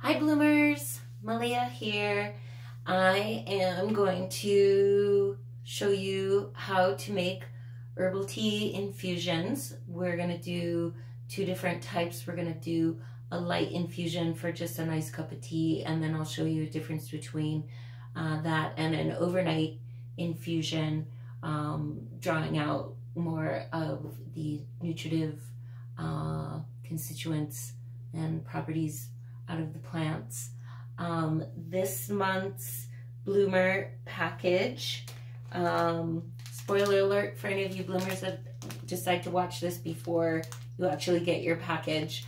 Hi bloomers, Malia here. I am going to show you how to make herbal tea infusions. We're going to do two different types. We're going to do a light infusion for just a nice cup of tea, and then I'll show you a difference between that and an overnight infusion, drawing out more of the nutritive constituents and properties out of the plants. This month's bloomer package, spoiler alert for any of you bloomers that decide to watch this before you actually get your package,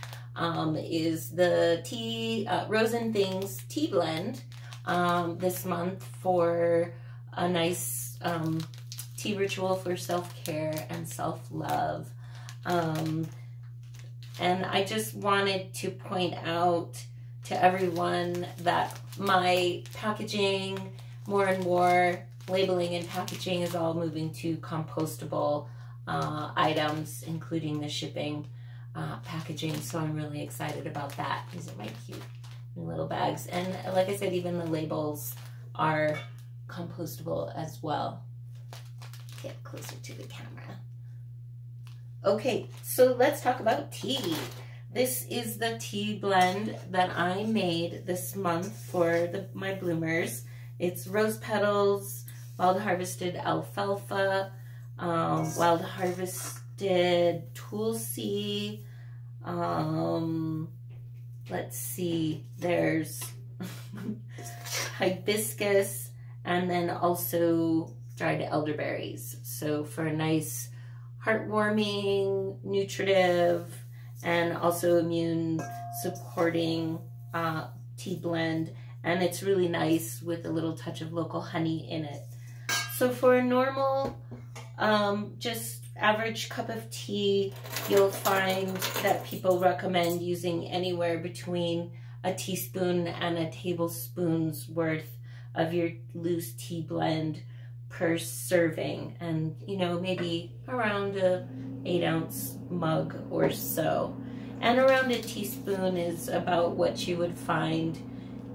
is the tea Rose and Things tea blend this month for a nice tea ritual for self-care and self-love. And I just wanted to point out to everyone that my packaging, more and more labeling and packaging, is all moving to compostable items, including the shipping packaging. So I'm really excited about that. These are my cute little bags. And like I said, even the labels are compostable as well. Get closer to the camera. Okay, so let's talk about tea. This is the tea blend that I made this month for my bloomers. It's rose petals, wild harvested alfalfa, wild harvested tulsi, let's see, there's hibiscus, and then also dried elderberries. So for a nice heartwarming, nutritive, and also immune supporting tea blend. And it's really nice with a little touch of local honey in it. So for a normal, just average cup of tea, you'll find that people recommend using anywhere between a teaspoon and a tablespoon's worth of your loose tea blend per serving, and you know, maybe around a 8-ounce mug or so. And around a teaspoon is about what you would find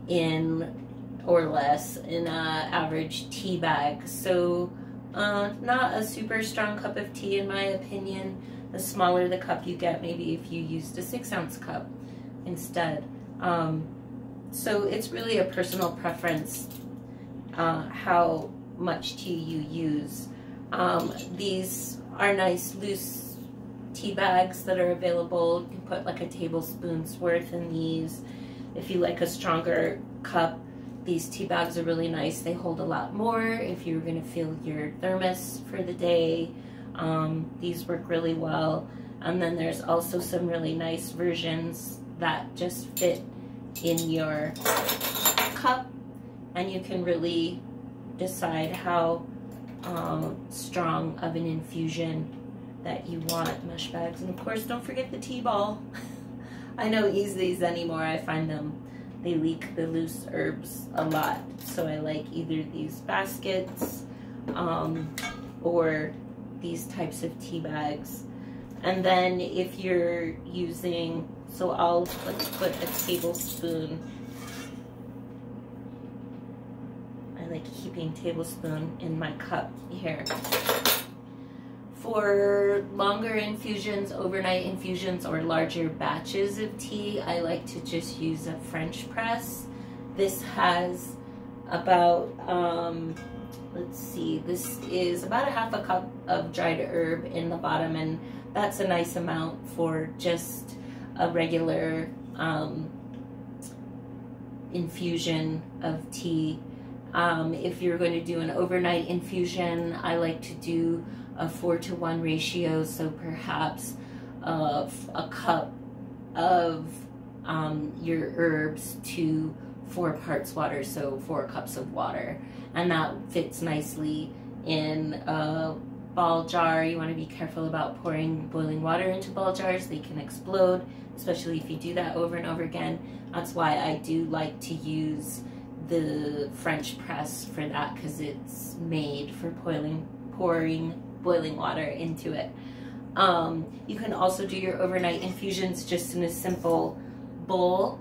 in, or less, in a average tea bag. So not a super strong cup of tea in my opinion. The smaller the cup you get, maybe if you used a 6-ounce cup instead. So it's really a personal preference how much tea you use. These are nice loose tea bags that are available. You can put like a tablespoon's worth in these. If you like a stronger cup, these tea bags are really nice. They hold a lot more if you're going to fill your thermos for the day. These work really well. And then there's also some really nice versions that just fit in your cup, and you can really decide how strong of an infusion that you want. Mesh bags, and of course don't forget the tea ball. I don't use these anymore. I find they leak the loose herbs a lot, so I like either these baskets or these types of tea bags. And then if you're using, so let's put a tablespoon. Like keeping tablespoon in my cup here. For longer infusions, overnight infusions, or larger batches of tea, I like to just use a French press. This has about, let's see, this is about a half a cup of dried herb in the bottom, and that's a nice amount for just a regular infusion of tea. If you're going to do an overnight infusion, I like to do a 4-to-1 ratio, so perhaps a cup of your herbs to 4 parts water, so 4 cups of water. And that fits nicely in a ball jar. You want to be careful about pouring boiling water into ball jars. They can explode, especially if you do that over and over again. That's why I do like to use the French press for that, because it's made for pouring boiling water into it. You can also do your overnight infusions just in a simple bowl.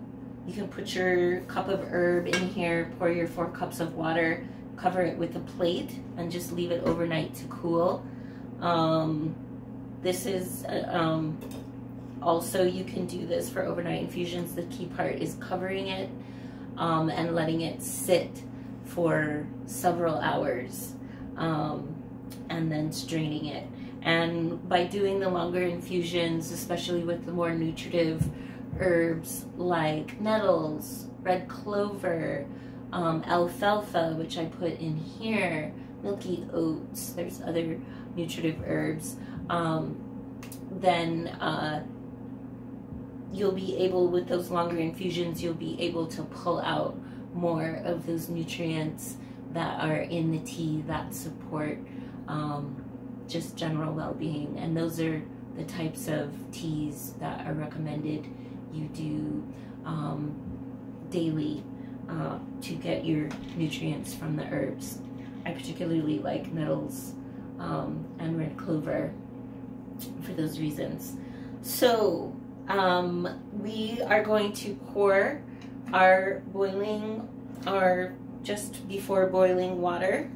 You can put your cup of herb in here, pour your 4 cups of water, cover it with a plate, and just leave it overnight to cool. This is also, you can do this for overnight infusions. The key part is covering it and letting it sit for several hours, and then straining it. And by doing the longer infusions, especially with the more nutritive herbs like nettles, red clover, alfalfa, which I put in here, milky oats, there's other nutritive herbs, then you'll be able, with those longer infusions, you'll be able to pull out more of those nutrients that are in the tea that support just general well-being. And those are the types of teas that are recommended you do daily to get your nutrients from the herbs. I particularly like nettles and red clover for those reasons. So we are going to pour our boiling, or just before boiling water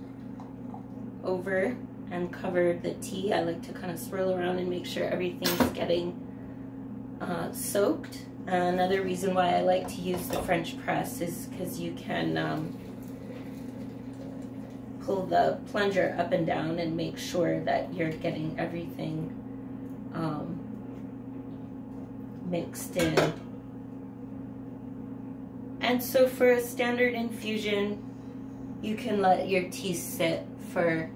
over and cover the tea. I like to kind of swirl around and make sure everything's getting soaked. Another reason why I like to use the French press is because you can pull the plunger up and down and make sure that you're getting everything mixed in. And so for a standard infusion, you can let your tea sit for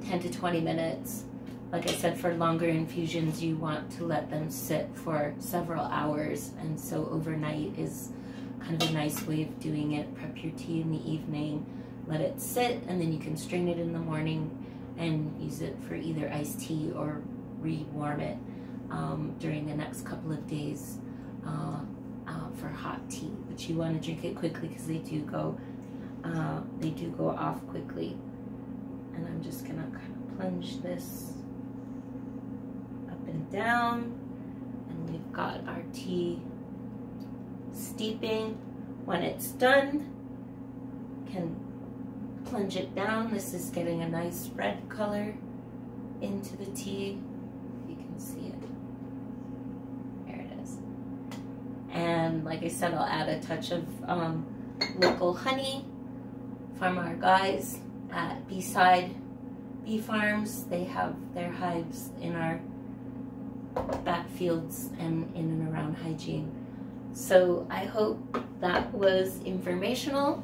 10 to 20 minutes. Like I said, for longer infusions, you want to let them sit for several hours, and so overnight is kind of a nice way of doing it. Prep your tea in the evening, let it sit, and then you can strain it in the morning and use it for either iced tea or re-warm it during the next couple of days for hot tea. But you want to drink it quickly because they do go off quickly. And I'm just gonna kind of plunge this up and down, and we've got our tea steeping. When it's done, you can plunge it down. This is getting a nice red color into the tea. You can see it. There it is. And like I said, I'll add a touch of local honey from our guys at B-Side Bee Farms. They have their hives in our backfields and in and around hygiene. So I hope that was informational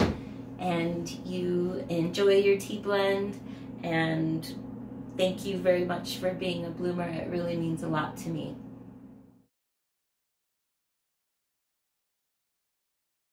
and you enjoy your tea blend, and thank you very much for being a bloomer. It really means a lot to me.